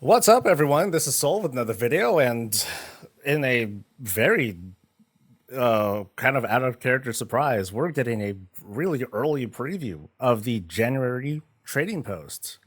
What's up, everyone? This is Soul with another video, and in a very kind of out of character surprise, we're getting a really early preview of the January trading post.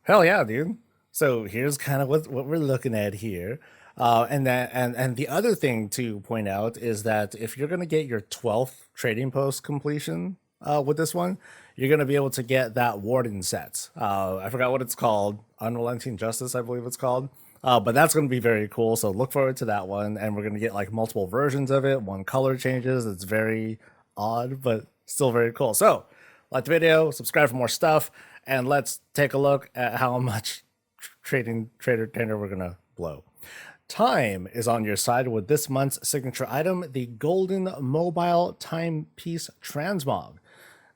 Hell yeah, dude! So here's kind of what we're looking at here, and the other thing to point out is that if you're gonna get your 12th trading post completion with this one, you're gonna be able to get that Warden set. I forgot what it's called, Unrelenting Justice, I believe it's called. But that's going to be very cool. So look forward to that one, and we're going to get like multiple versions of it. One color changes. It's very odd, but still very cool. So like the video, subscribe for more stuff, and let's take a look at how much trader tender we're gonna blow. Time is on your side with this month's signature item, the Golden Mobile Timepiece Transmog.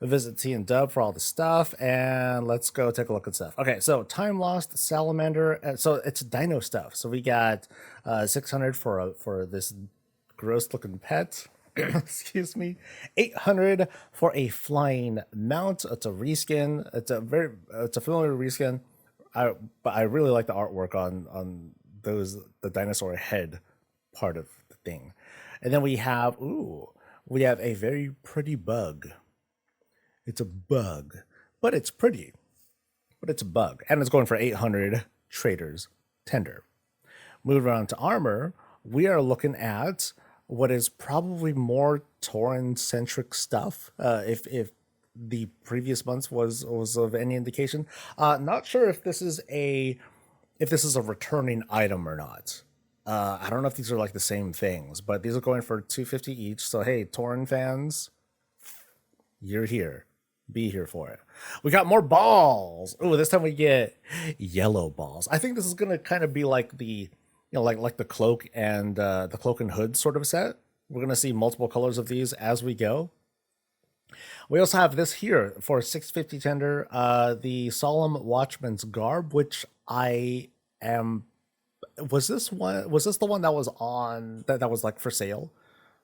Visit T and Dub for all the stuff, and let's go take a look at stuff. Okay, so Time Lost Salamander. So it's dino stuff. So we got 600 for this gross looking pet. Excuse me. 800 for a flying mount. It's a reskin. It's a familiar reskin. But I really like the artwork on the dinosaur head part of the thing. And then we have a very pretty bug. It's a bug, but it's pretty. But it's a bug, and it's going for 800 traders tender. Moving on to armor, we are looking at what is probably more Tauren centric stuff. If the previous months was of any indication, not sure if this is a returning item or not. I don't know if these are like the same things, but these are going for 250 each. So hey, Tauren fans, you're here. Be here for it. We got more balls. Oh, this time we get yellow balls. I think this is gonna kind of be like like the cloak and hood sort of set. We're gonna see multiple colors of these as we go. We also have this here for 650 tender, the Solemn Watchman's Garb, which I am. Was this one? Was this the one that was on that was like for sale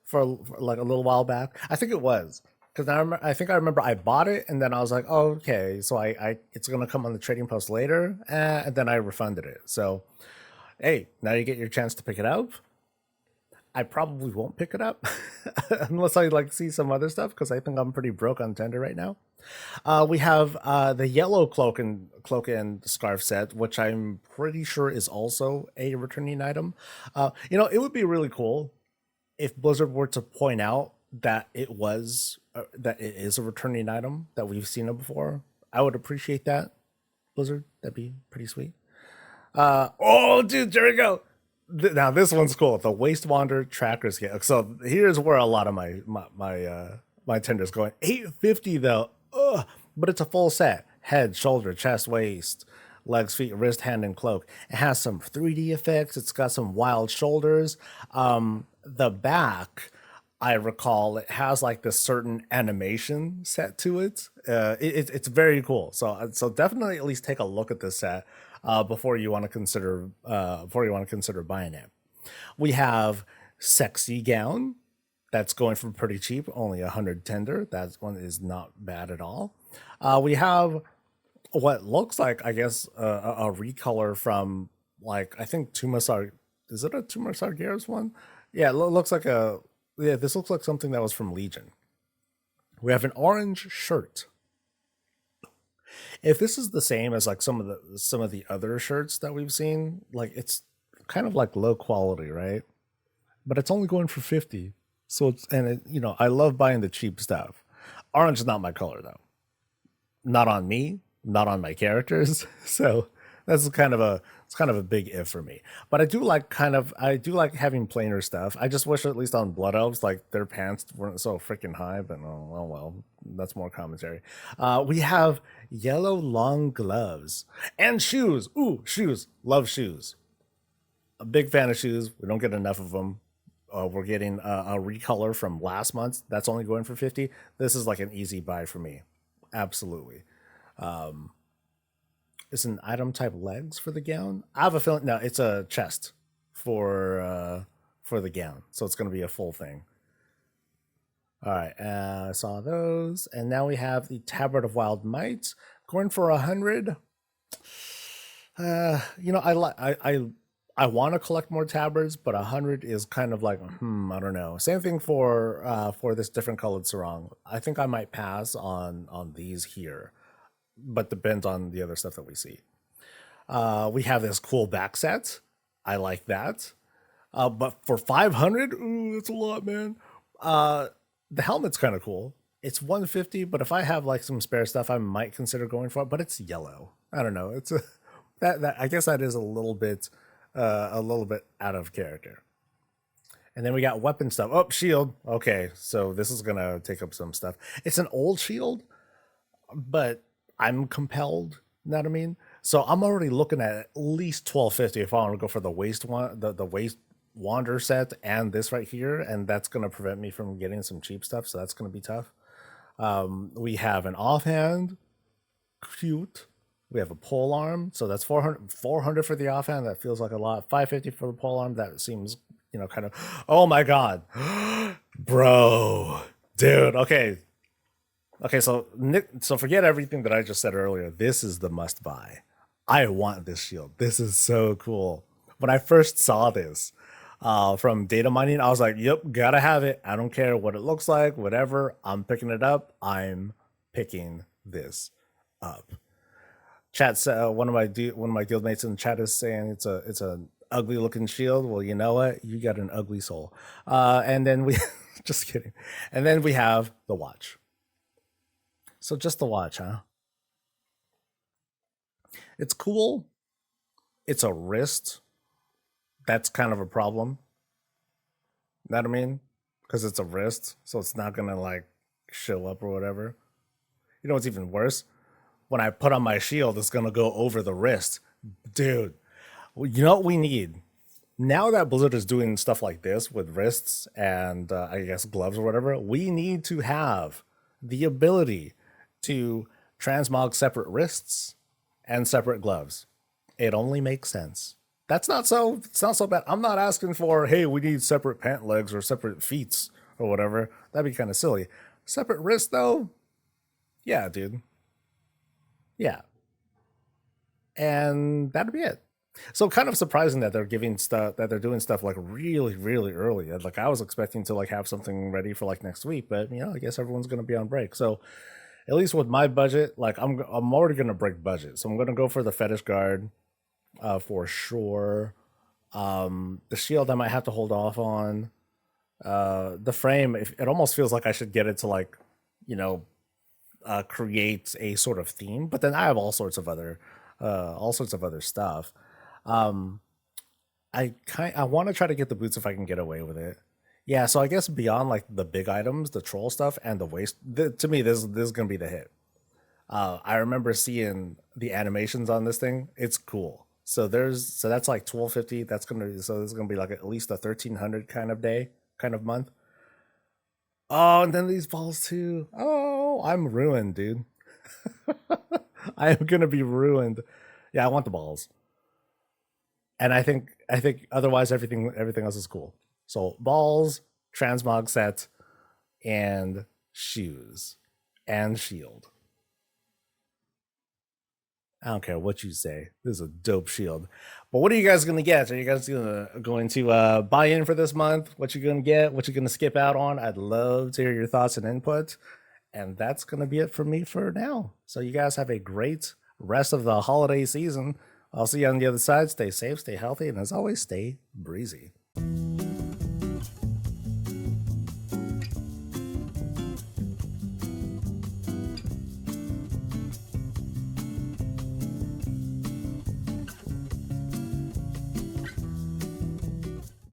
for like a little while back? I think it was because I think I remember I bought it and then I was like, oh, okay, so I it's gonna come on the trading post later, and then I refunded it. So hey, now you get your chance to pick it up. I probably won't pick it up unless I like see some other stuff because I think I'm pretty broke on tender right now. We have the yellow cloak and scarf set, which I'm pretty sure is also a returning item. It would be really cool if Blizzard were to point out that that it is a returning item that we've seen it before. I would appreciate that, Blizzard. That'd be pretty sweet. Oh, dude, there we go. Now this one's cool. The Waste Wander Tracker Scale. So here's where a lot of my tenders going. 850 though. Ugh. But it's a full set. Head, shoulder, chest, waist, legs, feet, wrist, hand, and cloak. It has some 3D effects. It's got some wild shoulders. The back, I recall, it has like this certain animation set to it. It's very cool. So definitely at least take a look at this set before you want to consider buying it. We have Sexy Gown. That's going for pretty cheap, only 100 tender. That one is not bad at all. We have what looks like, I guess, a recolor from like I think Tumasar. Is it a Tumasar Sargeras one? Yeah, looks like a yeah. This looks like something that was from Legion. We have an orange shirt. If this is the same as like some of the other shirts that we've seen, like it's kind of like low quality, right? But it's only going for 50. So I love buying the cheap stuff. Orange is not my color though. Not on me, not on my characters. So that's kind of a big if for me. But I do like having plainer stuff. I just wish at least on Blood Elves like their pants weren't so freaking high, but well, that's more commentary. We have yellow long gloves and shoes. Ooh, shoes. Love shoes. A big fan of shoes. We don't get enough of them. We're getting a recolor from last month. That's only going for 50. This is like an easy buy for me. Absolutely. It's an item type legs for the gown. I have a feeling no, it's a chest for the gown. So it's gonna be a full thing. All right, I saw those. And now we have the Tabard of Wild Might going for 100. You know, I want to collect more tabards, but 100 is kind of like, I don't know. Same thing for this different colored sarong. I think I might pass on these here, but depends on the other stuff that we see. We have this cool back set. I like that. But for 500, ooh, that's a lot, man. Uh, the helmet's kind of cool. It's 150, but if I have like some spare stuff, I might consider going for it. But it's yellow. I don't know. It's a, that I guess that is a little bit out of character. And then we got weapon stuff. Oh, shield. Okay, so this is gonna take up some stuff. It's an old shield, but I'm compelled. You know what I mean? So I'm already looking at least 1250 if I want to go for the waist one, the waist wander set, and this right here, and that's gonna prevent me from getting some cheap stuff. So that's gonna be tough. We have an offhand, cute. We have a pole arm, so that's 400 for the offhand. That feels like a lot. 550 for the pole arm. That seems, kind of. Oh my god, bro, dude. Okay, okay. So Nick, so forget everything that I just said earlier. This is the must buy. I want this shield. This is so cool. When I first saw this from data mining, I was like, "Yep, gotta have it. I don't care what it looks like, whatever. I'm picking it up. I'm picking this up." Chat's one of my guild mates in the chat is saying it's a ugly looking shield. Well, you know what? You got an ugly soul. And then we just kidding. And then we have the watch. So just the watch, huh? It's cool. It's a wrist. That's kind of a problem. Know what I mean? Because it's a wrist, so it's not gonna like show up or whatever. You know what's even worse? When I put on my shield, it's gonna go over the wrist. Dude, you know what we need? Now that Blizzard is doing stuff like this with wrists and I guess gloves or whatever, we need to have the ability to transmog separate wrists and separate gloves. It only makes sense. It's not so bad. I'm not asking for, hey, we need separate pant legs or separate feet or whatever. That'd be kind of silly. Separate wrists though, yeah, dude. Yeah. And that'd be it. So kind of surprising that they're doing stuff like really, really early. Like I was expecting to like have something ready for like next week, but I guess everyone's gonna be on break. So at least with my budget, like I'm already gonna break budget. So I'm gonna go for the fetish guard, for sure. The shield I might have to hold off on. The frame, it almost feels like I should get it to like, you know, create a sort of theme, but then I have all sorts of other stuff. Um, I want to try to get the boots if I can get away with it. Yeah, so I guess beyond like the big items, the troll stuff and the waist, to me this is gonna be the hit. I remember seeing the animations on this thing. It's cool. So that's like 1250. So this is gonna be like at least a 1300 kind of day, kind of month. Oh, and then these balls too. Oh, I'm ruined, dude. I am gonna be ruined. Yeah, I want the balls. And I think otherwise everything else is cool. So balls, transmog set, and shoes and shield. I don't care what you say. This is a dope shield. But what are you guys gonna get? Are you guys going to buy in for this month? What you gonna get? What you gonna skip out on? I'd love to hear your thoughts and input. And that's gonna be it for me for now. So you guys have a great rest of the holiday season. I'll see you on the other side. Stay safe, stay healthy, and as always, stay breezy.